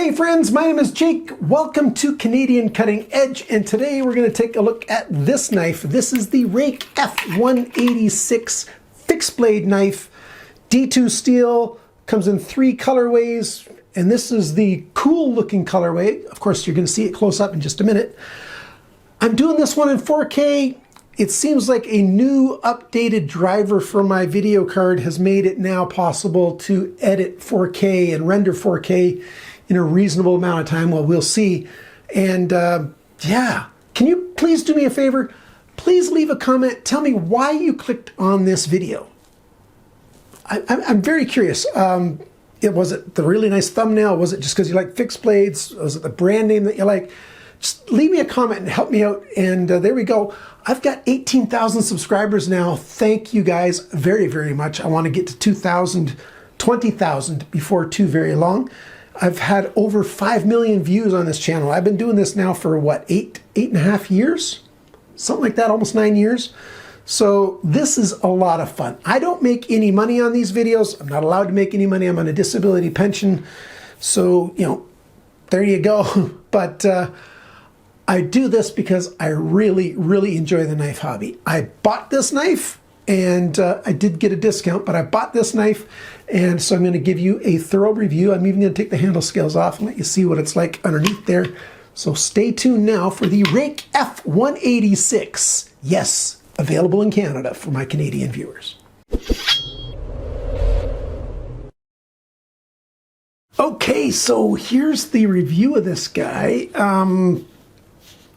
Hey friends, my name is Jake. Welcome to Canadian Cutting Edge, and today we're going to take a look at this knife. This is the Ruike F186 fixed blade knife. D2 steel, comes in 3 colorways, and this is the cool looking colorway. Of course, you're going to see it close up in just a minute. I'm doing this one in 4K. It seems like a new updated driver for my video card has made it now possible to edit 4K and render 4K in a reasonable amount of time. Well, we'll see. And yeah, can you please do me a favor? Please leave a comment. Tell me why you clicked on this video. I'm very curious. Was it the really nice thumbnail? Was it just because you like fixed blades? Was it the brand name that you like? Just leave me a comment and help me out. And there we go. I've got 18,000 subscribers now. Thank you guys very, very much. I want to get to 2,000, 20,000 before too very long. I've had over 5 million views on this channel. I've been doing this now for what, eight and a half years? Something like that, almost 9 years. So this is a lot of fun. I don't make any money on these videos. I'm not allowed to make any money. I'm on a disability pension. So, you know, there you go. But I do this because I really, really enjoy the knife hobby. I bought this knife, and I did get a discount, but I bought this knife, and so I'm going to give you a thorough review. I'm even going to take the handle scales off and let you see what it's like underneath there. So stay tuned now for the Ruike F186. Yes, available in Canada for my Canadian viewers. Okay, so here's the review of this guy.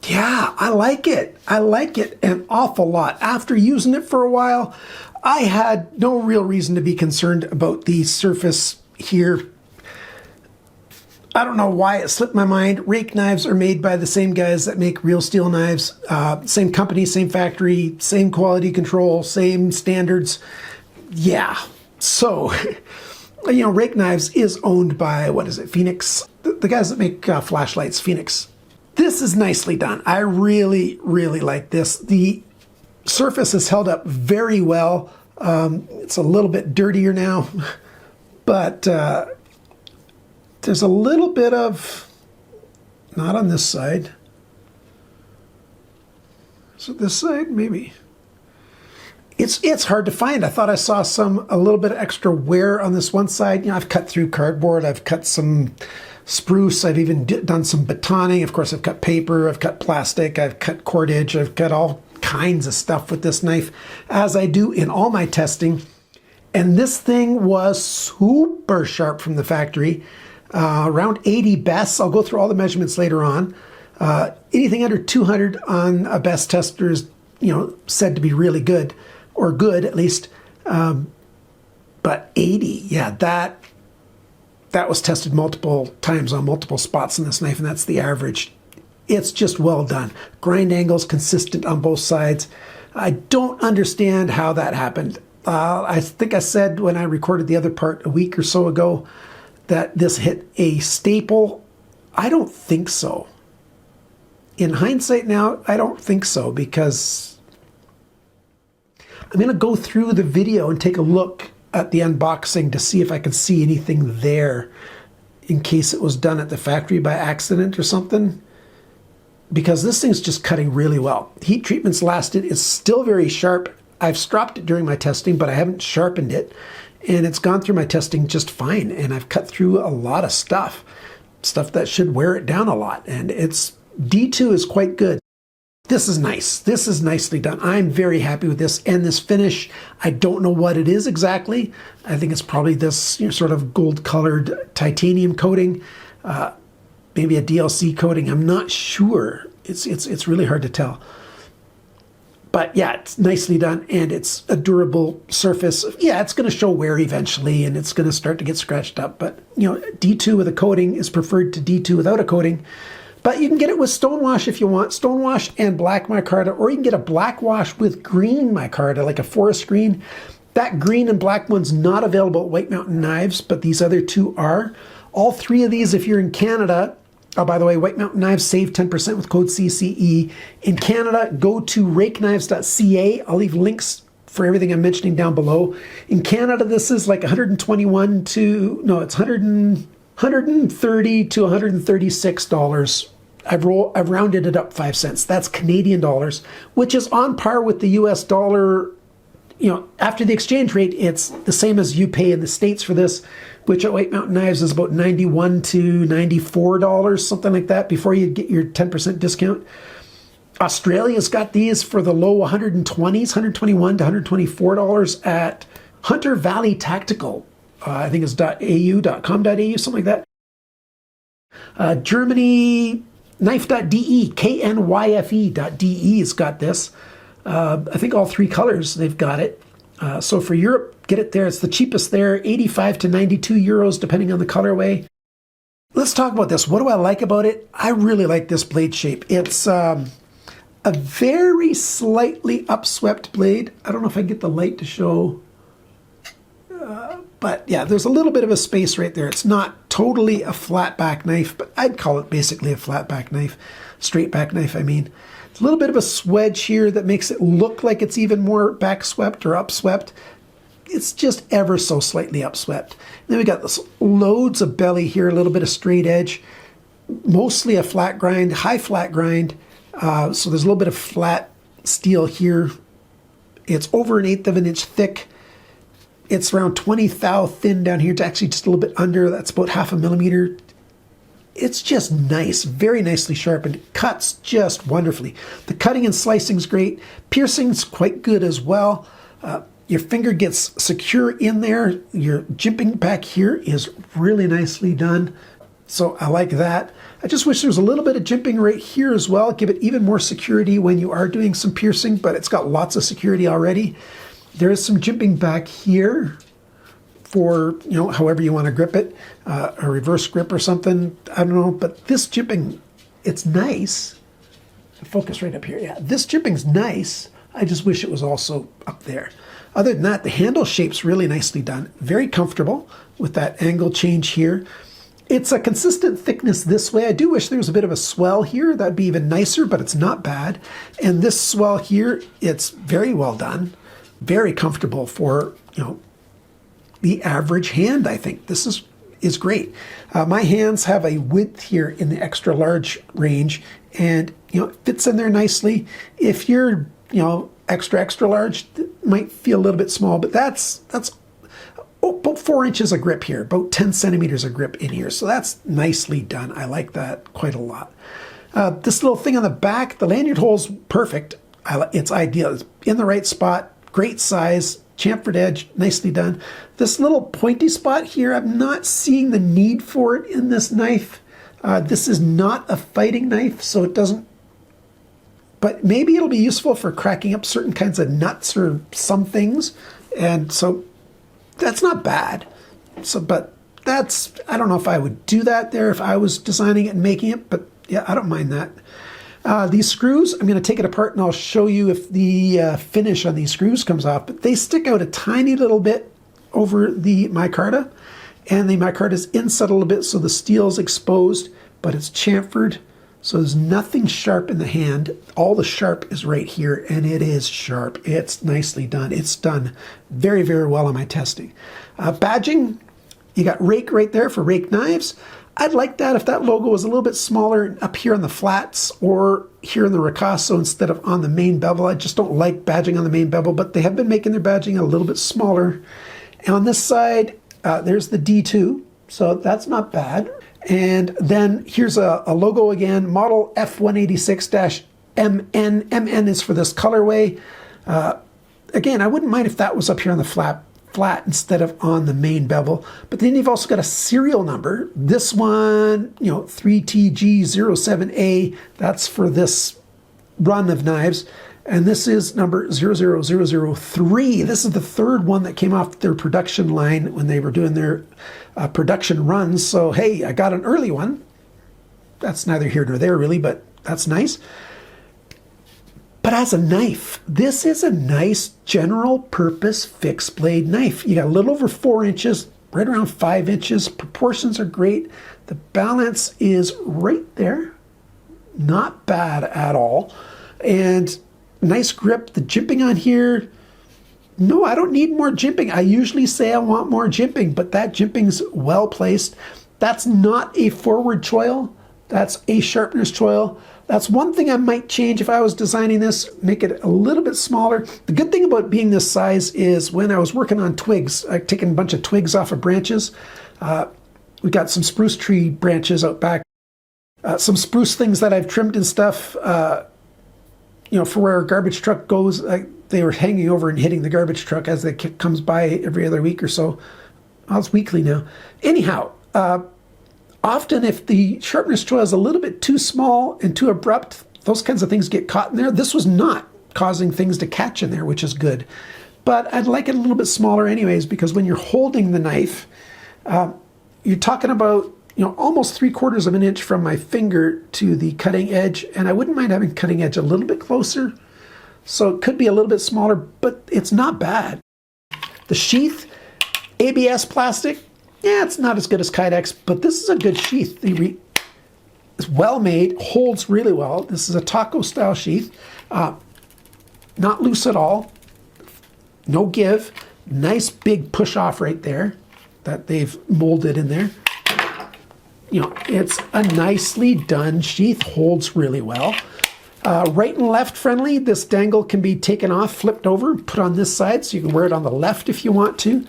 Yeah, I like it. I like it an awful lot. After using it for a while, I had no real reason to be concerned about the surface here. I don't know why it slipped my mind. Ruike knives are made by the same guys that make real steel knives. Same company, same factory, same quality control, same standards. Yeah, so, you know, Ruike Knives is owned by, what is it, Phoenix? The guys that make flashlights, Phoenix. This is nicely done. I really, really like this. The surface has held up very well. It's a little bit dirtier now, but there's a little bit of, not on this side. So this side, maybe. It's hard to find. I thought I saw a little bit of extra wear on this one side. You know, I've cut through cardboard. I've cut some spruce. I've even done some batoning. Of course, I've cut paper. I've cut plastic. I've cut cordage. I've cut all kinds of stuff with this knife, as I do in all my testing. And this thing was super sharp from the factory. Around 80 bests. I'll go through all the measurements later on. Anything under 200 on a best tester is, you know, said to be really good, or good at least. But 80, yeah, that was tested multiple times on multiple spots in this knife, and that's the average. It's just well done. Grind angles consistent on both sides. I don't understand how that happened. I think I said when I recorded the other part a week or so ago that this hit a staple. I don't think so. In hindsight now, I don't think so, because I'm going to go through the video and take a look at the unboxing to see if I can see anything there in case it was done at the factory by accident or something, because this thing's just cutting really well. Heat treatment's lasted. It's still very sharp. I've stropped it during my testing, but I haven't sharpened it, and it's gone through my testing just fine, and I've cut through a lot of stuff that should wear it down a lot, and it's D2 is quite good. This is nice. This is nicely done. I'm very happy with this, and this finish, I don't know what it is exactly. I think it's probably this, you know, sort of gold-colored titanium coating, maybe a DLC coating. I'm not sure. It's really hard to tell. But yeah, it's nicely done, and it's a durable surface. Yeah, it's going to show wear eventually, and it's going to start to get scratched up. But, you know, D2 with a coating is preferred to D2 without a coating. But you can get it with stonewash if you want, stonewash and black micarta, or you can get a black wash with green micarta, like a forest green. That green and black one's not available at White Mountain Knives, but these other two are. All 3 of these, if you're in Canada, oh, by the way, White Mountain Knives save 10% with code CCE. In Canada, go to rakeknives.ca. I'll leave links for everything I'm mentioning down below. In Canada, this is like 121 to, no, it's 100 $130 to $136. I've rounded it up 5 cents. That's Canadian dollars, which is on par with the US dollar. You know, after the exchange rate, it's the same as you pay in the States for this, which at White Mountain Knives is about $91 to $94, something like that, before you get your 10% discount. Australia's got these for the low 120s, $121 to $124 at Hunter Valley Tactical. I think it's .au.com.au, something like that. Germany, knife.de, KNYFE.de has got this. I think all 3 colors, they've got it. So for Europe, get it there. It's the cheapest there, 85 to 92 euros, depending on the colorway. Let's talk about this. What do I like about it? I really like this blade shape. It's a very slightly upswept blade. I don't know if I can get the light to show. But yeah, there's a little bit of a space right there. It's not totally a flat back knife, but I'd call it basically a flat back knife, straight back knife, I mean. It's a little bit of a swedge here that makes it look like it's even more back swept or upswept. It's just ever so slightly upswept. Then we got this loads of belly here, a little bit of straight edge, mostly a flat grind, high flat grind. So there's a little bit of flat steel here. It's over 1/8 of an inch thick. It's around 20 thou thin down here. It's actually just a little bit under. That's about 1/2 millimeter. It's just nice, very nicely sharpened. It cuts just wonderfully. The cutting and slicing is great. Piercing's quite good as well. Your finger gets secure in there. Your jimping back here is really nicely done. So I like that. I just wish there was a little bit of jimping right here as well. Give it even more security when you are doing some piercing, but it's got lots of security already. There is some jimping back here for, you know, however you want to grip it, a reverse grip or something. I don't know, but this jimping, it's nice. Focus right up here. Yeah, this jimping's nice. I just wish it was also up there. Other than that, the handle shape's really nicely done. Very comfortable with that angle change here. It's a consistent thickness this way. I do wish there was a bit of a swell here. That'd be even nicer, but it's not bad. And this swell here, it's very well done. Very comfortable for, you know, the average hand, I think. This is great. My hands have a width here in the extra large range, and, you know, it fits in there nicely. If you're, you know, extra large, it might feel a little bit small, but that's about 4 inches of grip here, about 10 centimeters of grip in here. So that's nicely done. I like that quite a lot. This little thing on the back, the lanyard hole's perfect. It's ideal. It's in the right spot. Great size, chamfered edge, nicely done. This little pointy spot here, I'm not seeing the need for it in this knife. This is not a fighting knife, so it doesn't, but maybe it'll be useful for cracking up certain kinds of nuts or some things. And so that's not bad. So, but that's, I don't know if I would do that there if I was designing it and making it, but yeah, I don't mind that. These screws, I'm going to take it apart and I'll show you if the finish on these screws comes off, but they stick out a tiny little bit over the micarta, and the micarta is inset a little bit so the steel's exposed, but it's chamfered, so there's nothing sharp in the hand. All the sharp is right here, and it is sharp. It's nicely done. It's done very, very well on my testing. Badging, you got rake right there for rake knives. I'd like that if that logo was a little bit smaller up here on the flats or here in the ricasso instead of on the main bevel. I just don't like badging on the main bevel, but they have been making their badging a little bit smaller. And on this side, there's the D2, so that's not bad. And then here's a logo again, model F186-MN. MN is for this colorway. Again, I wouldn't mind if that was up here on the flat instead of on the main bevel. But then you've also got a serial number. This one, you know, 3TG07A, that's for this run of knives. And this is number 00003. This is the third one that came off their production line when they were doing their production runs. So, hey, I got an early one. That's neither here nor there, really, but that's nice. But as a knife, this is a nice general purpose fixed blade knife. You got a little over 4 inches, right around 5 inches. Proportions are great. The balance is right there. Not bad at all. And nice grip. The jimping on here, no, I don't need more jimping. I usually say I want more jimping, but that jimping's well placed. That's not a forward choil. That's a sharpener's choil. That's one thing I might change if I was designing this, make it a little bit smaller. The good thing about being this size is when I was working on twigs, I've taken a bunch of twigs off of branches. We got some spruce tree branches out back. Some spruce things that I've trimmed and stuff, you know, for where a garbage truck goes. They were hanging over and hitting the garbage truck as it comes by every other week or so. Well, it's weekly now. Anyhow, often if the sharpener's choil is a little bit too small and too abrupt, those kinds of things get caught in there. This was not causing things to catch in there, which is good. But I'd like it a little bit smaller anyways, because when you're holding the knife, you're talking about, you know, almost 3/4 of an inch from my finger to the cutting edge, and I wouldn't mind having cutting edge a little bit closer. So it could be a little bit smaller, but it's not bad. The sheath, ABS plastic, yeah, it's not as good as Kydex, but this is a good sheath. It's well made, holds really well. This is a taco style sheath, not loose at all, no give, nice big push off right there that they've molded in there. You know, it's a nicely done sheath, holds really well. Right and left friendly. This dangle can be taken off, flipped over, put on this side, so you can wear it on the left if you want to.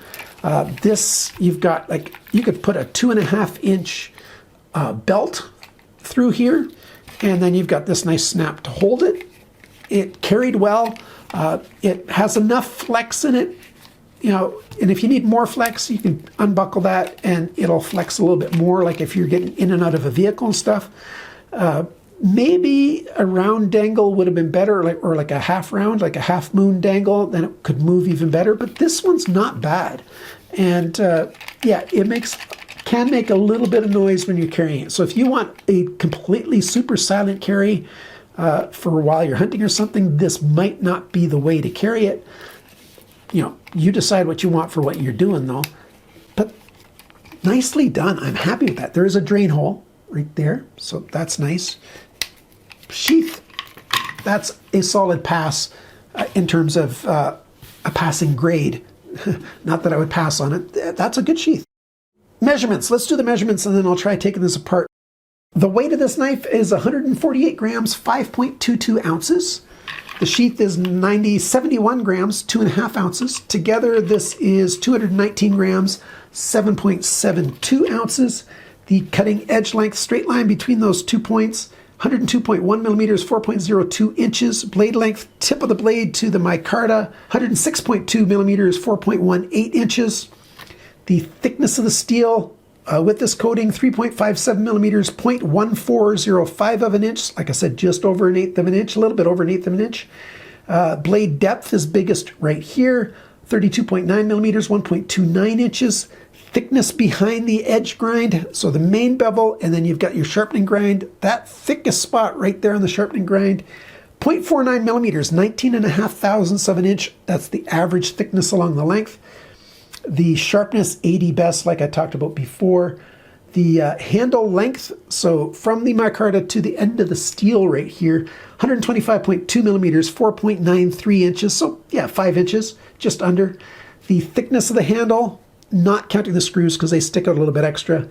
This, you've got, like, you could put a 2.5 inch belt through here, and then you've got this nice snap to hold it. It carried well. It has enough flex in it, you know, and if you need more flex, you can unbuckle that and it'll flex a little bit more, like if you're getting in and out of a vehicle and stuff. Maybe a round dangle would have been better, or like a half round, like a half moon dangle, then it could move even better. But this one's not bad. And yeah, it can make a little bit of noise when you're carrying it. So if you want a completely super silent carry for while you're hunting or something, this might not be the way to carry it. You know, you decide what you want for what you're doing though. But nicely done. I'm happy with that. There is a drain hole right there, so that's nice. Sheath, that's a solid pass in terms of a passing grade. Not that I would pass on it. That's a good sheath. Measurements. Let's do the measurements and then I'll try taking this apart. The weight of this knife is 148 grams, 5.22 ounces. The sheath is 71 grams, 2.5 ounces. Together, this is 219 grams, 7.72 ounces. The cutting edge length, straight line between those 2 points, 102.1 millimeters, 4.02 inches. Blade length, tip of the blade to the micarta, 106.2 millimeters, 4.18 inches. The thickness of the steel with this coating, 3.57 millimeters, 0.1405 of an inch. Like I said, just over 1/8 of an inch, a little bit over 1/8 of an inch. Blade depth is biggest right here, 32.9 millimeters, 1.29 inches. Thickness behind the edge grind, so the main bevel, and then you've got your sharpening grind. That thickest spot right there on the sharpening grind, 0.49 millimeters, 19.5 thousandths of an inch. That's the average thickness along the length. The sharpness, 80 best, like I talked about before. The handle length, so from the micarta to the end of the steel right here, 125.2 millimeters, 4.93 inches. So yeah, 5 inches, just under. The thickness of the handle, not counting the screws because they stick out a little bit extra,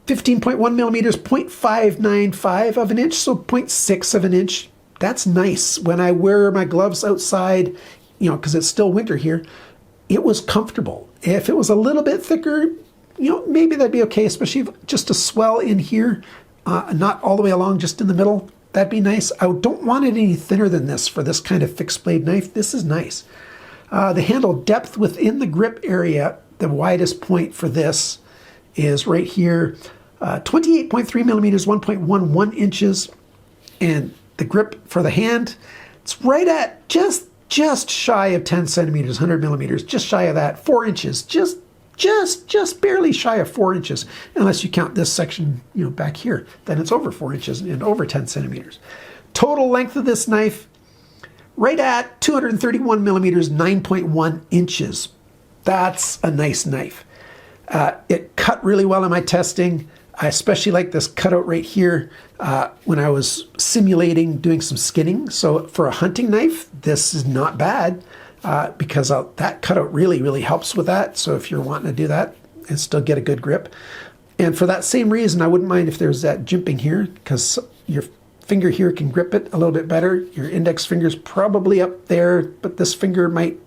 15.1 millimeters, 0.595 of an inch, so 0.6 of an inch. That's nice. When I wear my gloves outside, you know, because it's still winter here, it was comfortable. If it was a little bit thicker, you know, maybe that'd be okay, especially if just a swell in here, not all the way along, just in the middle. That'd be nice. I don't want it any thinner than this for this kind of fixed blade knife. This is nice. The handle depth within the grip area, the widest point for this is right here, 28.3 millimeters, 1.11 inches. And the grip for the hand, it's right at just shy of 10 centimeters, 100 millimeters, just shy of that, 4 inches, just barely shy of 4 inches, unless you count this section, you know, back here, then it's over 4 inches and over 10 centimeters. Total length of this knife, right at 231 millimeters, 9.1 inches. That's a nice knife. It cut really well in my testing. I especially like this cutout right here when I was simulating doing some skinning. So for a hunting knife, this is not bad because that cutout really helps with that. So if you're wanting to do that and still get a good grip. And for that same reason, I wouldn't mind if there's that jimping here, because your finger here can grip it a little bit better. Your index finger's probably up there, but this finger might,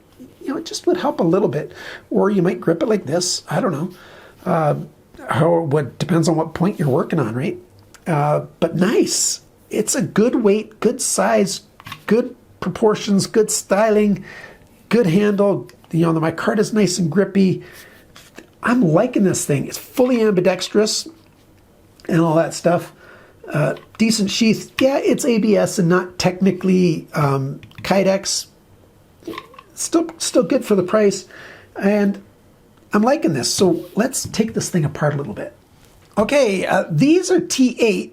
you know, it just would help a little bit. Or you might grip it like this. I don't know. What depends on what point you're working on, right? But nice. It's a good weight, good size, good proportions, good styling, good handle. You know, the micarta is nice and grippy. I'm liking this thing. It's fully ambidextrous and all that stuff. Decent sheath. Yeah, it's ABS and not technically Kydex. Still good for the price. And I'm liking this. So let's take this thing apart a little bit. Okay, these are T8.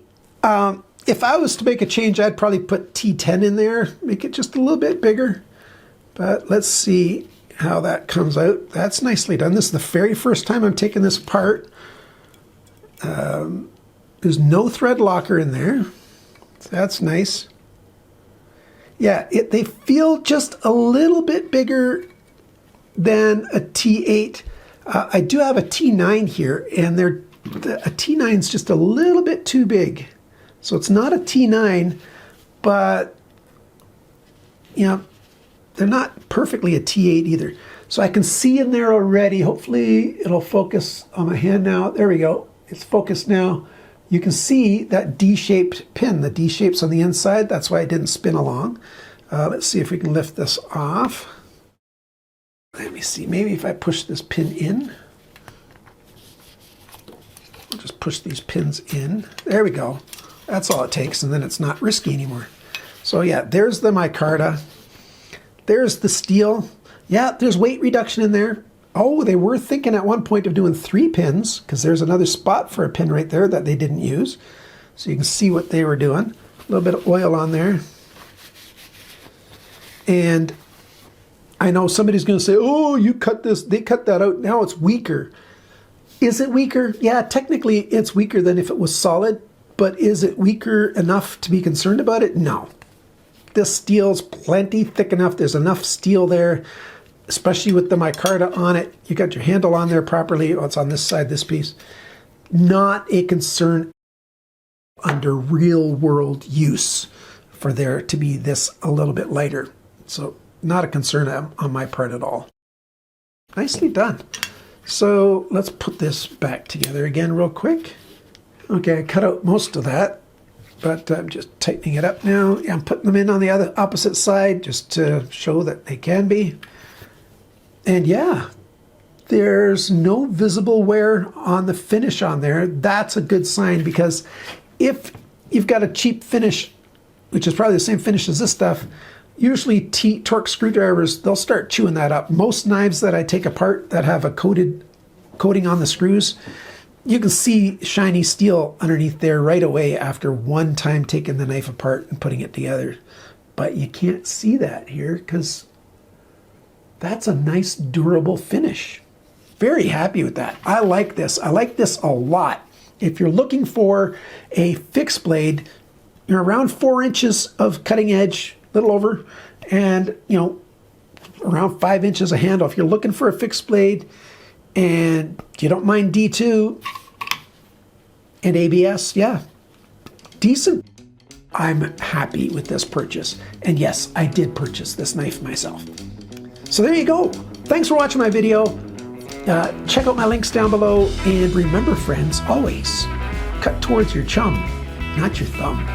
If I was to make a change, I'd probably put T10 in there, make it just a little bit bigger. But let's see how that comes out. That's nicely done. This is the very first time I'm taking this apart. There's no thread locker in there. So that's nice. Yeah, they feel just a little bit bigger than a T8. I do have a T9 here, and a T9 is just a little bit too big. So it's not a T9, but you know, they're not perfectly a T8 either. So I can see in there already. Hopefully it'll focus on my hand now. There we go. It's focused now. You can see that D-shaped pin. The D-shape's on the inside. That's why it didn't spin along. Let's see if we can lift this off. Let me see. Maybe if I push this pin in. I'll just push these pins in. There we go. That's all it takes, and then it's not risky anymore. So yeah, there's the micarta. There's the steel. Yeah, there's weight reduction in there. Oh, they were thinking at one point of doing 3 pins, because there's another spot for a pin right there that they didn't use. So you can see what they were doing. A little bit of oil on there. And I know somebody's going to say, oh, you cut this, they cut that out, now it's weaker. Is it weaker? Yeah, technically it's weaker than if it was solid, but is it weaker enough to be concerned about it? No. This steel's plenty thick enough. There's enough steel there, especially with the micarta on it. You got your handle on there properly. Oh, it's on this side, this piece. Not a concern under real world use for there to be this a little bit lighter. So not a concern on my part at all. Nicely done. So let's put this back together again real quick. Okay, I cut out most of that, but I'm just tightening it up now. Yeah, I'm putting them in on the opposite side just to show that they can be. And yeah, there's no visible wear on the finish on there. That's a good sign, because if you've got a cheap finish, which is probably the same finish as this stuff, usually torque screwdrivers, they'll start chewing that up. Most knives that I take apart that have a coating on the screws, you can see shiny steel underneath there right away after one time taking the knife apart and putting it together. But you can't see that here because that's a nice durable finish. Very happy with that. I like this. I like this a lot. If you're looking for a fixed blade, you're around 4 inches of cutting edge, a little over, and you know, around 5 inches of handle. If you're looking for a fixed blade and you don't mind D2 and ABS, yeah, decent. I'm happy with this purchase. And yes, I did purchase this knife myself. So there you go. Thanks for watching my video. Check out my links down below. And remember, friends, always cut towards your chum, not your thumb.